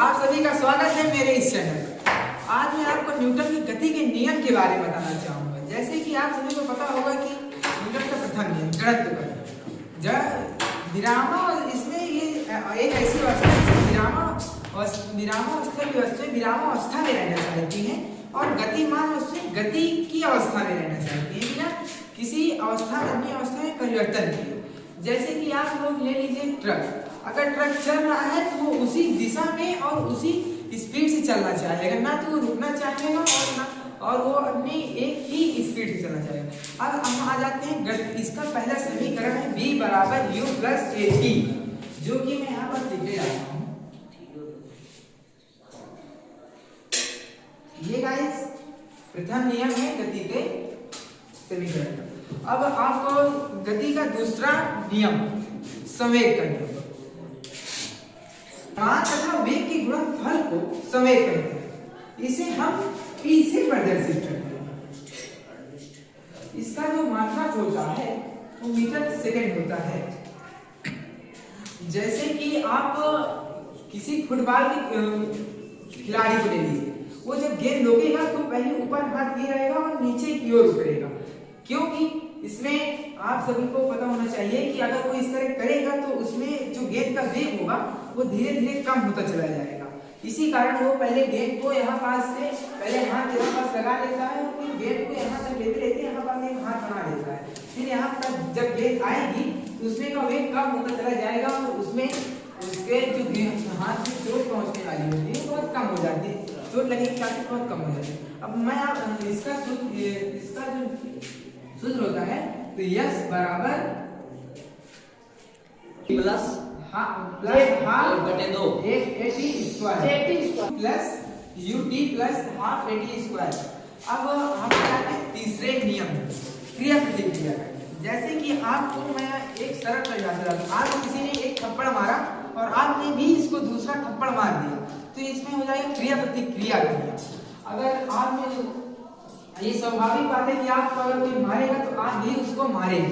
आप सभी का स्वागत है मेरे इस चैनल पर। आज मैं आपको न्यूटन की गति के नियम के बारे में बताना चाहूँगा। जैसे कि आप सभी को पता होगा कि न्यूटन का प्रथम नियम जड़त्व का नियम, जड़ विराम, इसमें ये एक ऐसी अवस्था है विरामावस्था में रहना चाहती है और गतिमान उससे गति की अवस्था में रहना चाहती है, बिना किसी अवस्था अन्य अवस्था में परिवर्तन किए। जैसे कि आप लोग ले लीजिए ट्रक, अगर ट्रक चल रहा है तो वो उसी दिशा में और उसी स्पीड से चलना चाहेगा, ना तो वो रुकना चाहेगा और वो अपनी एक ही स्पीड से चलना चाहेगा। अब हम आ जाते हैं इसका पहला समीकरण है v बराबर u प्लस at, जो कि मैं यहाँ पर लिख रहा हूँ। ये गाइस प्रथम नियम है गति के समीकरण। अब आपको गति का दूसरा नियम संवेग का नियम, मान तथा वेग के गुणनफल को संवेग कहते हैं। इसे हम p से प्रदर्शित करते हैं। इसका जो मात्रक होता है वो मीटर सेकंड होता है। जैसे कि आप किसी फुटबॉल के खिलाड़ी को ले लीजिए, वो जब गेंद रोकेगा तो पहले ऊपर हाथ किए रहेगा और नीचे की ओर रुकेगा, क्योंकि इसमें आप सभी को पता होना चाहिए कि अगर वो इस तरह करेगा तो उसमें जो गेंद का वेग होगा वो धीरे धीरे कम होता चला जाएगा। इसी कारण वो पहले गेंद को यहाँ पास से पहले हाथ यहाँ पास लगा लेता है और फिर गेंद को यहाँ तक लेते लेते यहाँ पास एक हाथ बना लेता है। फिर यहाँ पर जब गेंद आएगी तो उसमें का वेग कम होता चला जाएगा और उसमें उसके जो हाथ में चोट पहुँचने वाली होती है बहुत कम हो जाती है, चोट लगने की ताकत बहुत कम हो जाती है। अब मैं आप इसका जो सूत्र होता है तो यस बराबर प्लस हाफ बटे 2 eighty square plus UT plus half eighty square. अब हम क्या है तीसरे नियम क्रिया प्रतिक्रिया का। जैसे कि आपको मैं एक सरल परिभाषा देता हूं, आपको किसी ने एक थप्पड़ मारा और आपने भी इसको दूसरा थप्पड़ मार दिया तो इसमें हो जाएगा क्रिया प्रतिक्रिया का नियम। अगर आपने ये स्वाभाविक बात है कि आप अगर कोई मारेगा तो आप भी उसको मारेंगे,